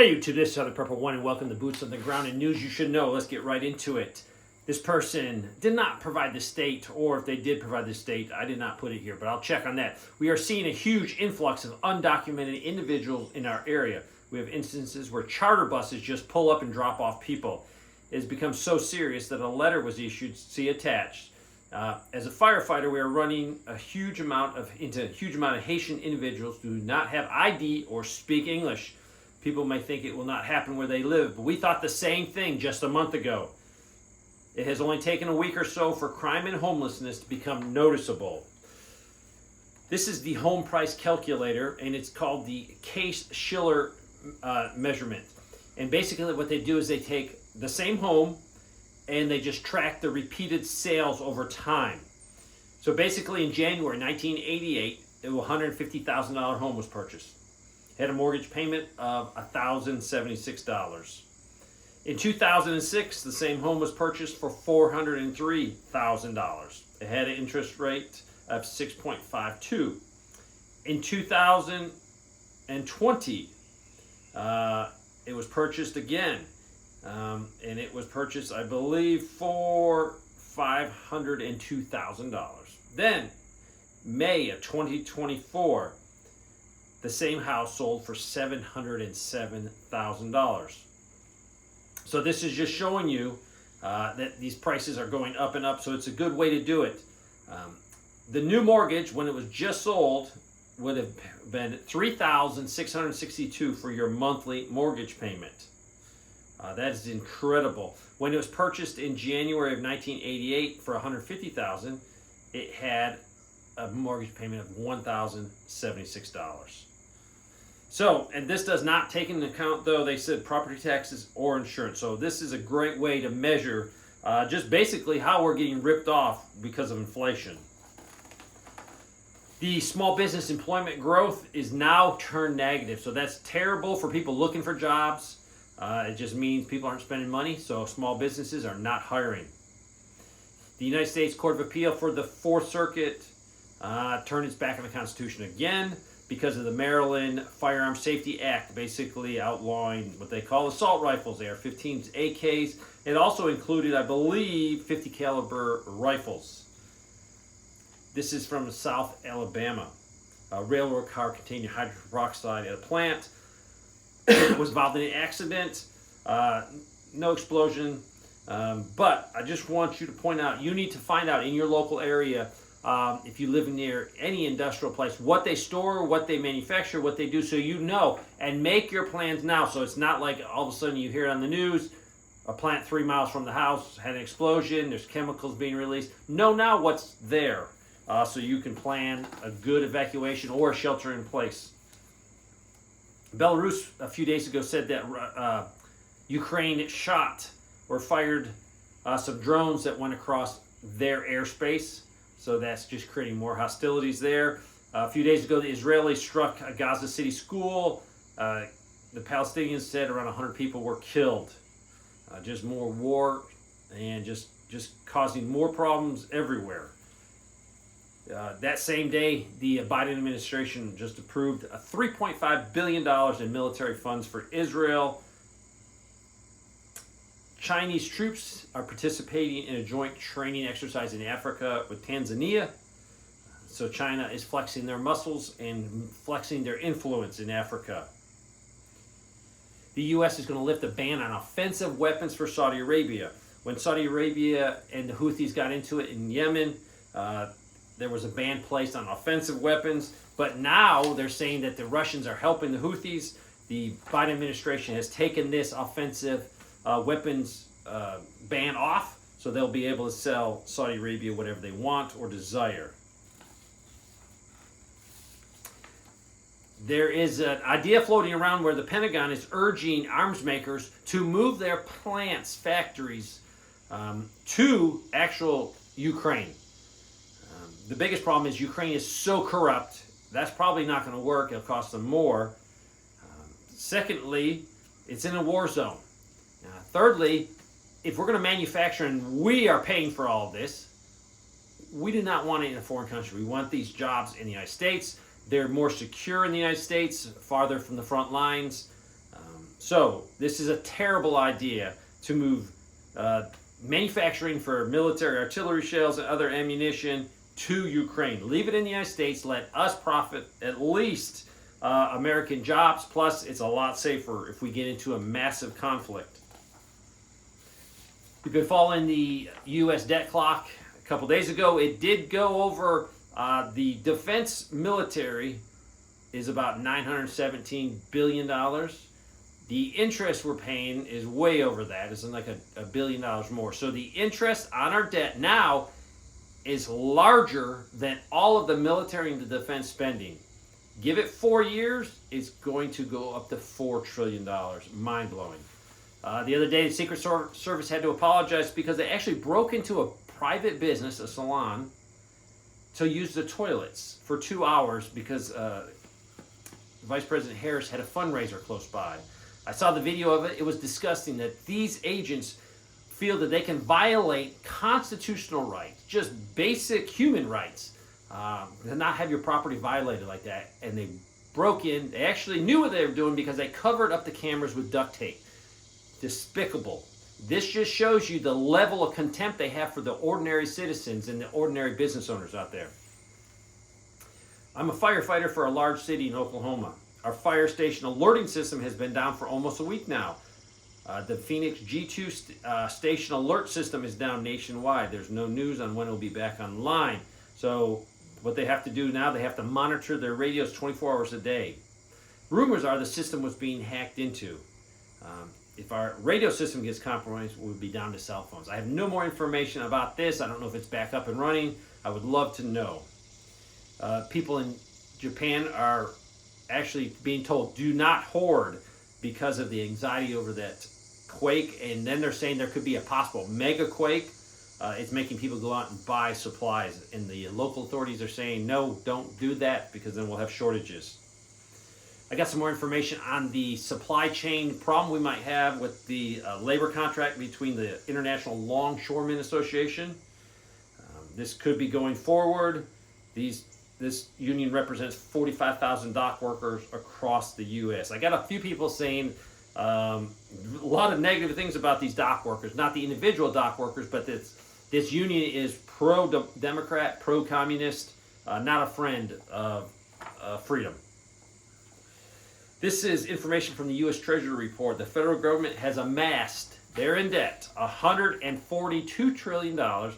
Hey YouTube, this is Southern Purple One and welcome to Boots on the Ground and news you should know. Let's get right into it. This person did not provide the state, or if they did provide the state, I did not put it here, but I'll check on that. We are seeing a huge influx of undocumented individuals in our area. We have instances where charter buses just pull up and drop off people. It has become so serious that a letter was issued, see attached. As a firefighter, we are running into a huge amount of Haitian individuals who do not have ID or speak English. People may think it will not happen where they live, but we thought the same thing just a month ago. It has only taken a week or so for crime and homelessness to become noticeable. This is the home price calculator, and it's called the Case-Shiller measurement. And basically what they do is they take the same home and they just track the repeated sales over time. So basically in January 1988, a $150,000 home was purchased. Had a mortgage payment of $1,076. In 2006, the same home was purchased for $403,000. It had an interest rate of 6.52. In 2020, it was purchased again, and it was purchased, I believe, for $502,000. Then, May of 2024, the same house sold for $707,000. So this is just showing you that these prices are going up and up, so it's a good way to do it. The new mortgage, when it was just sold, would have been $3,662 for your monthly mortgage payment. That is incredible. When it was purchased in January of 1988 for $150,000, it had a mortgage payment of $1,076. So, and this does not take into account, though, they said property taxes or insurance. So this is a great way to measure just basically how we're getting ripped off because of inflation. The small business employment growth is now turned negative. So that's terrible for people looking for jobs. It just means people aren't spending money, so small businesses are not hiring. The United States Court of Appeal for the Fourth Circuit turned its back on the Constitution again, because of the Maryland Firearm Safety Act, basically outlawing what they call assault rifles, AR-15s, AKs. It also included, I believe, 50 caliber rifles. This is from South Alabama. A railroad car containing hydrogen peroxide at a plant was involved in an accident. No explosion, but I just want you to point out, you need to find out in your local area, if you live near any industrial place, what they store, what they manufacture, what they do, so you know, and make your plans now. So it's not like all of a sudden you hear it on the news, a plant 3 miles from the house had an explosion, there's chemicals being released. Know now what's there, so you can plan a good evacuation or a shelter in place. Belarus a few days ago said that Ukraine shot or fired some drones that went across their airspace. So that's just creating more hostilities there. A few days ago, the Israelis struck a Gaza City school. The Palestinians said around 100 people were killed. Just more war and just causing more problems everywhere. That same day, the Biden administration just approved $3.5 billion in military funds for Israel. Chinese troops are participating in a joint training exercise in Africa with Tanzania. So China is flexing their muscles and flexing their influence in Africa. The U.S. is going to lift a ban on offensive weapons for Saudi Arabia. When Saudi Arabia and the Houthis got into it in Yemen, there was a ban placed on offensive weapons. But now they're saying that the Russians are helping the Houthis. The Biden administration has taken this offensive weapons ban off, so they'll be able to sell Saudi Arabia whatever they want or desire. There is an idea floating around where the Pentagon is urging arms makers to move their plants, factories, to actual Ukraine. The biggest problem is Ukraine is so corrupt, that's probably not going to work. It'll cost them more. Secondly, it's in a war zone. Thirdly, if we're going to manufacture and we are paying for all of this, we do not want it in a foreign country. We want these jobs in the United States. They're more secure in the United States, farther from the front lines. So this is a terrible idea to move manufacturing for military artillery shells and other ammunition to Ukraine. Leave it in the United States. Let us profit at least American jobs. Plus, it's a lot safer if we get into a massive conflict. We've been following the U.S. debt clock. A couple days ago, it did go over the defense military is about $917 billion. The interest we're paying is way over that. It's like $1 billion more. So the interest on our debt now is larger than all of the military and the defense spending. Give it 4 years, it's going to go up to $4 trillion. Mind-blowing. The other day, the Secret Service had to apologize because they actually broke into a private business, a salon, to use the toilets for 2 hours because Vice President Harris had a fundraiser close by. I saw the video of it. It was disgusting that these agents feel that they can violate constitutional rights, just basic human rights, to not have your property violated like that. And they broke in. They actually knew what they were doing because they covered up the cameras with duct tape. Despicable. This just shows you the level of contempt they have for the ordinary citizens and the ordinary business owners out there. I'm a firefighter for a large city in Oklahoma. Our fire station alerting system has been down for almost a week now. The Phoenix G2 station alert system is down nationwide. There's no news on when it will be back online. So what they have to do now, they have to monitor their radios 24 hours a day. Rumors are the system was being hacked into. If our radio system gets compromised, we'll be down to cell phones. I have no more information about this. I don't know if it's back up and running. I would love to know. People in Japan are actually being told, do not hoard because of the anxiety over that quake. And then they're saying there could be a possible mega quake. It's making people go out and buy supplies. And the local authorities are saying, no, don't do that because then we'll have shortages. I got some more information on the supply chain problem we might have with the labor contract between the International Longshoremen Association. This could be going forward. This union represents 45,000 dock workers across the U.S. I got a few people saying a lot of negative things about these dock workers, not the individual dock workers, but this union is pro-Democrat, pro-communist, not a friend of freedom. This is information from the U.S. Treasury report. The federal government has amassed, they're in debt, $142 trillion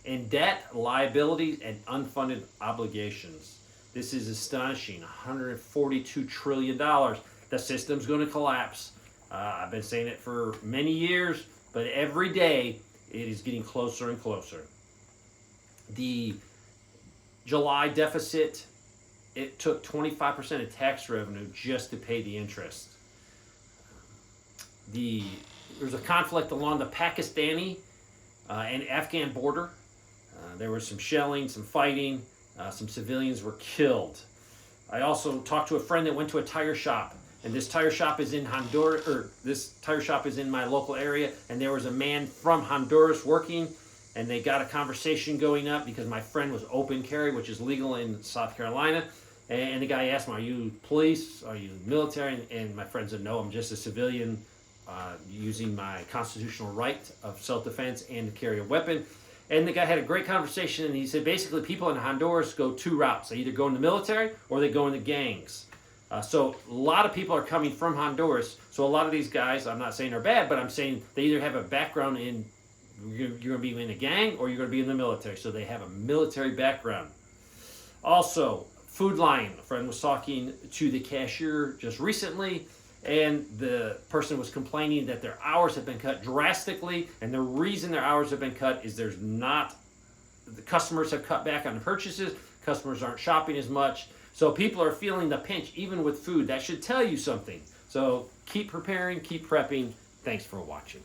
in debt, liabilities, and unfunded obligations. This is astonishing, $142 trillion. The system's going to collapse. I've been saying it for many years, but every day it is getting closer and closer. The July deficit, it took 25% of tax revenue just to pay the interest. There's a conflict along the Pakistani and Afghan border. There was some shelling, some fighting. Some civilians were killed. I also talked to a friend that went to a tire shop, and this tire shop is in Honduras, or this tire shop is in my local area, and there was a man from Honduras working, and they got a conversation going up because my friend was open carry, which is legal in South Carolina. And the guy asked me, are you police? Are you military? And my friend said, no, I'm just a civilian using my constitutional right of self-defense and to carry a weapon. And the guy had a great conversation, and he said basically people in Honduras go two routes. They either go in the military or they go in the gangs. So a lot of people are coming from Honduras. So a lot of these guys, I'm not saying they're bad, but I'm saying they either have a background in, you're going to be in a gang or you're going to be in the military. So they have a military background. Also, Food Lion. A friend was talking to the cashier just recently, and the person was complaining that their hours have been cut drastically, and the reason their hours have been cut is the customers have cut back on the purchases, customers aren't shopping as much, so people are feeling the pinch even with food. That should tell you something. So keep preparing, keep prepping. Thanks for watching.